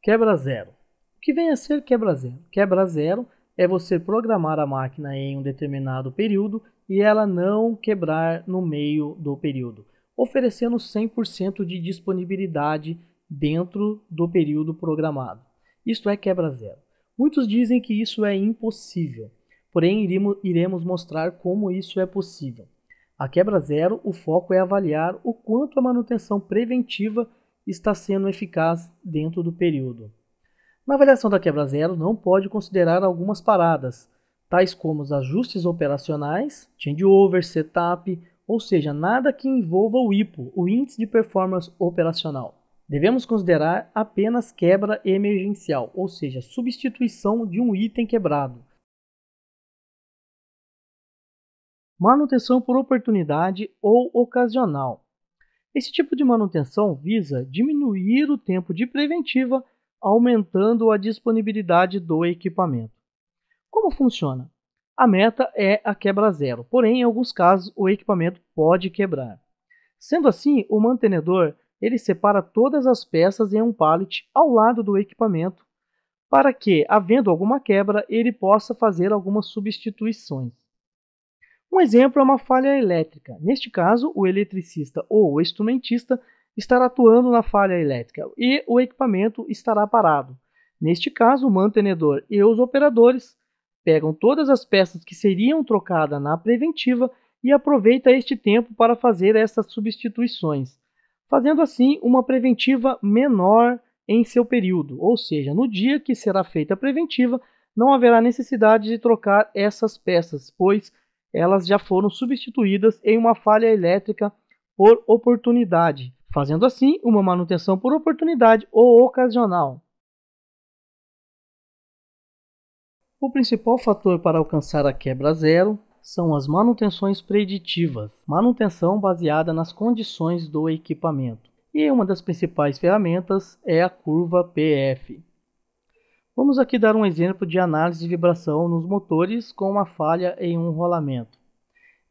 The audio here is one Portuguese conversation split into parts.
Quebra zero. O que vem a ser quebra zero? Quebra zero é você programar a máquina em um determinado período e ela não quebrar no meio do período, oferecendo 100% de disponibilidade dentro do período programado. Isto é quebra zero. Muitos dizem que isso é impossível, porém iremos mostrar como isso é possível. A quebra zero, o foco é avaliar o quanto a manutenção preventiva está sendo eficaz dentro do período. Na avaliação da quebra zero, não pode considerar algumas paradas, tais como os ajustes operacionais, changeover, setup, ou seja, nada que envolva o IPO, o Índice de Performance Operacional. Devemos considerar apenas quebra emergencial, ou seja, substituição de um item quebrado. Manutenção por oportunidade ou ocasional. Esse tipo de manutenção visa diminuir o tempo de preventiva, aumentando a disponibilidade do equipamento. Como funciona? A meta é a quebra zero, porém, em alguns casos, o equipamento pode quebrar. Sendo assim, o mantenedor ele separa todas as peças em um pallet ao lado do equipamento, para que, havendo alguma quebra, ele possa fazer algumas substituições. Um exemplo é uma falha elétrica. Neste caso, o eletricista ou o instrumentista estará atuando na falha elétrica e o equipamento estará parado. Neste caso, o mantenedor e os operadores pegam todas as peças que seriam trocadas na preventiva e aproveitam este tempo para fazer essas substituições, fazendo assim uma preventiva menor em seu período, ou seja, no dia que será feita a preventiva, não haverá necessidade de trocar essas peças, pois elas já foram substituídas em uma falha elétrica por oportunidade, fazendo assim uma manutenção por oportunidade ou ocasional. O principal fator para alcançar a quebra zero são as manutenções preditivas, manutenção baseada nas condições do equipamento. E uma das principais ferramentas é a curva PF. Vamos aqui dar um exemplo de análise de vibração nos motores com uma falha em um rolamento.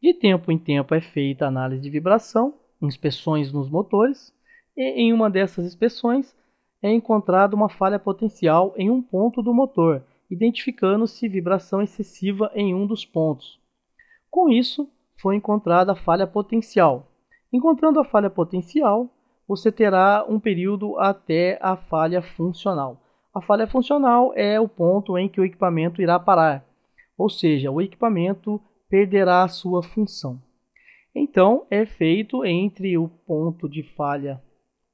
De tempo em tempo é feita análise de vibração, inspeções nos motores, e em uma dessas inspeções é encontrada uma falha potencial em um ponto do motor, identificando-se vibração excessiva em um dos pontos. Com isso, foi encontrada a falha potencial. Encontrando a falha potencial, você terá um período até a falha funcional. A falha funcional é o ponto em que o equipamento irá parar, ou seja, o equipamento perderá a sua função. Então, é feito entre o ponto de falha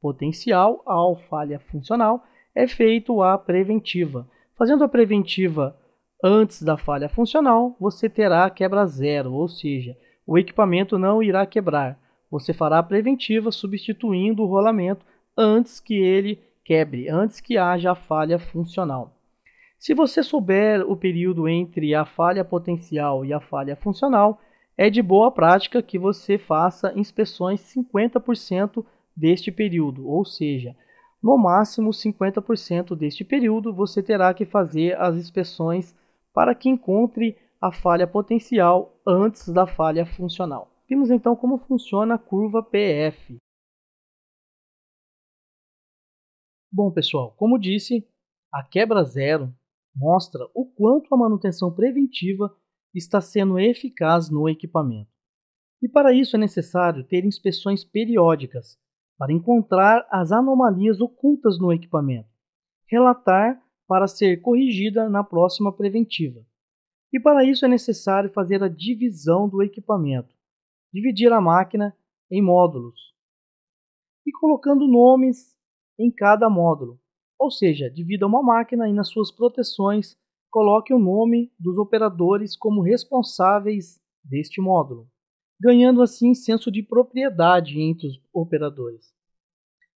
potencial ao falha funcional, é feito a preventiva. Fazendo a preventiva antes da falha funcional, você terá quebra zero, ou seja, o equipamento não irá quebrar. Você fará a preventiva substituindo o rolamento antes que ele quebre, antes que haja a falha funcional. Se você souber o período entre a falha potencial e a falha funcional, é de boa prática que você faça inspeções 50% deste período, ou seja, no máximo 50% deste período você terá que fazer as inspeções para que encontre a falha potencial antes da falha funcional. Vimos então como funciona a curva PF. Bom, pessoal, como disse, a quebra zero mostra o quanto a manutenção preventiva está sendo eficaz no equipamento. E para isso é necessário ter inspeções periódicas para encontrar as anomalias ocultas no equipamento, relatar para ser corrigida na próxima preventiva. E para isso é necessário fazer a divisão do equipamento, dividir a máquina em módulos e colocando nomes em cada módulo. Ou seja, divida uma máquina e nas suas proteções coloque o nome dos operadores como responsáveis deste módulo, ganhando assim senso de propriedade entre os operadores.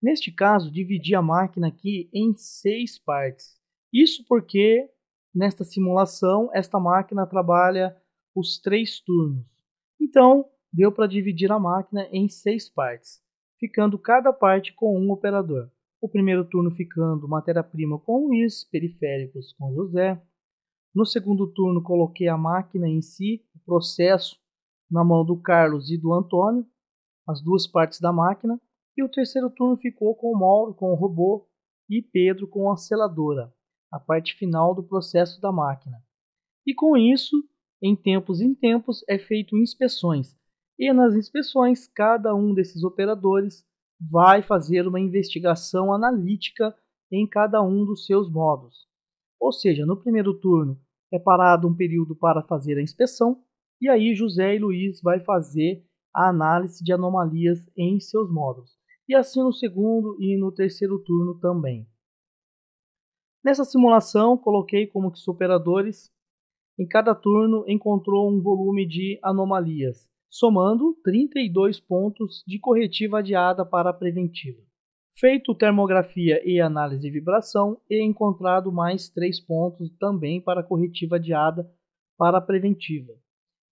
Neste caso, dividi a máquina aqui em 6 partes. Isso porque nesta simulação esta máquina trabalha os 3 turnos. Então, deu para dividir a máquina em 6 partes, ficando cada parte com um operador. O primeiro turno ficando matéria-prima com Luiz, periféricos com José. No segundo turno coloquei a máquina em si, o processo, na mão do Carlos e do Antônio, as duas partes da máquina. E o terceiro turno ficou com o Mauro, com o robô e Pedro com a seladora, a parte final do processo da máquina. E com isso, em tempos, é feito inspeções. E nas inspeções, cada um desses operadores vai fazer uma investigação analítica em cada um dos seus modos. Ou seja, no primeiro turno é parado um período para fazer a inspeção, e aí José e Luiz vai fazer a análise de anomalias em seus módulos. E assim no segundo e no terceiro turno também. Nessa simulação, coloquei como que os operadores em cada turno encontrou um volume de anomalias, somando 32 pontos de corretiva adiada para a preventiva. Feito termografia e análise de vibração e encontrado mais 3 pontos também para corretiva adiada para a preventiva.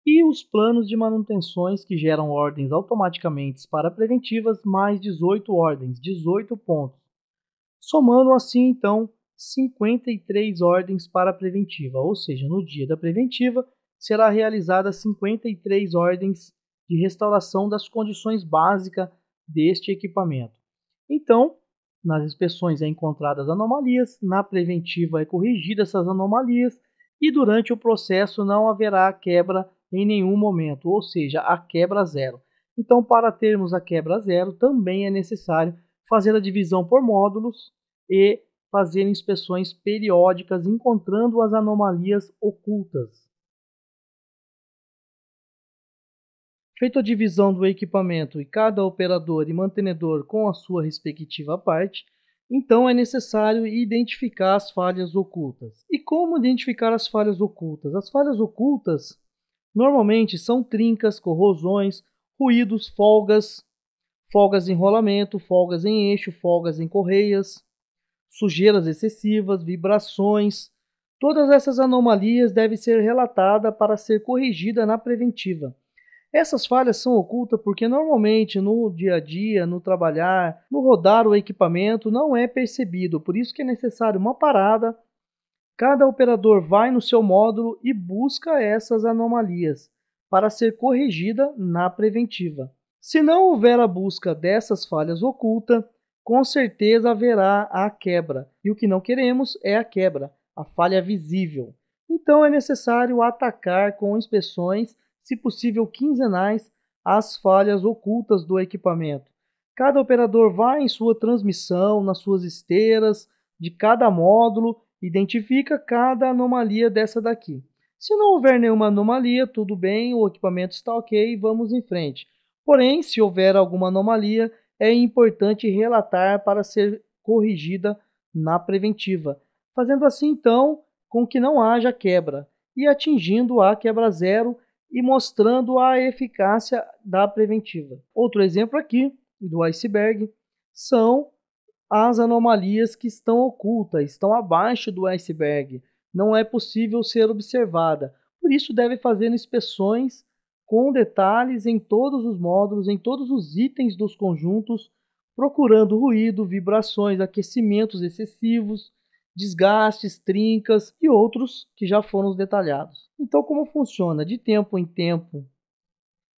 E os planos de manutenções que geram ordens automaticamente para preventivas, mais 18 ordens, 18 pontos. Somando assim, então, 53 ordens para a preventiva, ou seja, no dia da preventiva será realizada 53 ordens de restauração das condições básicas deste equipamento. Então, nas inspeções é encontradas anomalias, na preventiva é corrigida essas anomalias e durante o processo não haverá quebra em nenhum momento, ou seja, a quebra zero. Então, para termos a quebra zero, também é necessário fazer a divisão por módulos e fazer inspeções periódicas encontrando as anomalias ocultas. Feita a divisão do equipamento e cada operador e mantenedor com a sua respectiva parte, então é necessário identificar as falhas ocultas. E como identificar as falhas ocultas? As falhas ocultas normalmente são trincas, corrosões, ruídos, folgas em rolamento, folgas em eixo, folgas em correias, sujeiras excessivas, vibrações. Todas essas anomalias devem ser relatadas para ser corrigida na preventiva. Essas falhas são ocultas porque normalmente no dia a dia, no trabalhar, no rodar o equipamento não é percebido. Por isso que é necessário uma parada. Cada operador vai no seu módulo e busca essas anomalias para ser corrigida na preventiva. Se não houver a busca dessas falhas ocultas, com certeza haverá a quebra. E o que não queremos é a quebra, a falha visível. Então é necessário atacar com inspeções, se possível quinzenais, as falhas ocultas do equipamento. Cada operador vai em sua transmissão, nas suas esteiras de cada módulo, identifica cada anomalia dessa daqui. Se não houver nenhuma anomalia, tudo bem, o equipamento está ok, vamos em frente. Porém, se houver alguma anomalia, é importante relatar para ser corrigida na preventiva, fazendo assim então com que não haja quebra e atingindo a quebra zero e mostrando a eficácia da preventiva. Outro exemplo aqui do iceberg são as anomalias que estão ocultas, estão abaixo do iceberg, não é possível ser observada. Por isso deve fazer inspeções com detalhes em todos os módulos, em todos os itens dos conjuntos, procurando ruído, vibrações, aquecimentos excessivos, desgastes, trincas e outros que já foram detalhados. Então, como funciona? De tempo em tempo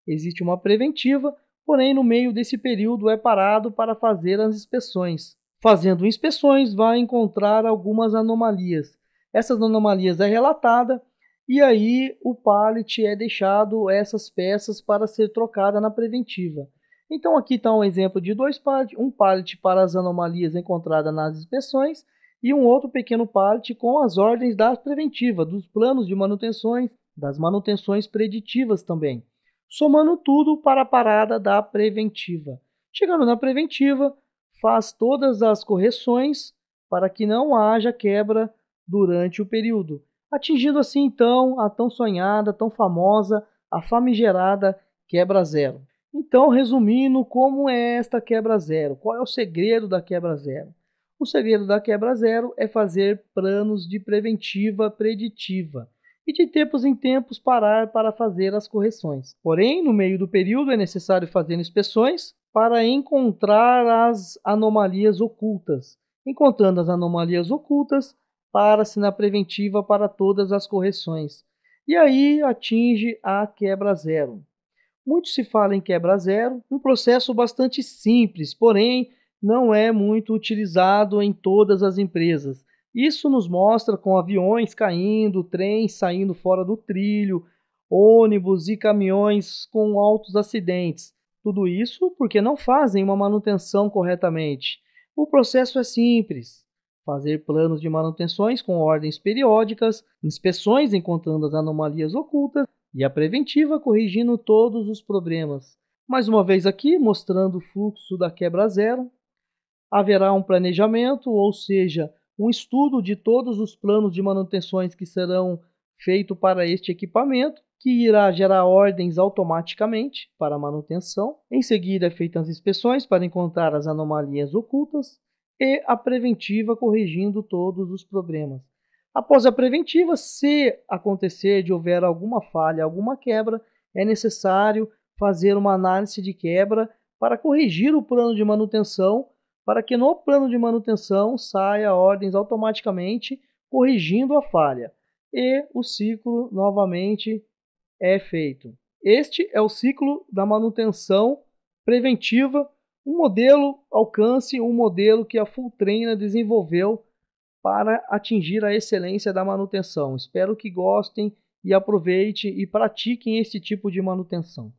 existe uma preventiva, porém no meio desse período é parado para fazer as inspeções. Fazendo inspeções, vai encontrar algumas anomalias. Essas anomalias é relatada e aí o pallet é deixado essas peças para ser trocada na preventiva. Então aqui está um exemplo de dois pallets, um pallet para as anomalias encontradas nas inspeções e um outro pequeno pallet com as ordens da preventiva, dos planos de manutenções, das manutenções preditivas também. Somando tudo para a parada da preventiva. Chegando na preventiva, faz todas as correções para que não haja quebra durante o período, atingindo assim então a tão sonhada, tão famosa, a famigerada quebra zero. Então, resumindo, como é esta quebra zero? Qual é o segredo da quebra zero? O segredo da quebra zero é fazer planos de preventiva preditiva e de tempos em tempos parar para fazer as correções. Porém, no meio do período é necessário fazer inspeções para encontrar as anomalias ocultas. Encontrando as anomalias ocultas, para-se na preventiva para todas as correções. E aí atinge a quebra zero. Muito se fala em quebra zero, um processo bastante simples, porém não é muito utilizado em todas as empresas. Isso nos mostra com aviões caindo, trens saindo fora do trilho, ônibus e caminhões com altos acidentes. Tudo isso porque não fazem uma manutenção corretamente. O processo é simples: fazer planos de manutenções com ordens periódicas, inspeções encontrando as anomalias ocultas e a preventiva corrigindo todos os problemas. Mais uma vez aqui, mostrando o fluxo da quebra zero. Haverá um planejamento, ou seja, um estudo de todos os planos de manutenções que serão feitos para este equipamento, que irá gerar ordens automaticamente para a manutenção. Em seguida, é feitas as inspeções para encontrar as anomalias ocultas e a preventiva corrigindo todos os problemas. Após a preventiva, se acontecer de houver alguma falha, alguma quebra, é necessário fazer uma análise de quebra para corrigir o plano de manutenção, para que no plano de manutenção saia ordens automaticamente corrigindo a falha e o ciclo novamente é feito. Este é o ciclo da manutenção preventiva, um modelo alcance, um modelo que a Fulltrainer desenvolveu para atingir a excelência da manutenção. Espero que gostem e aproveitem e pratiquem esse tipo de manutenção.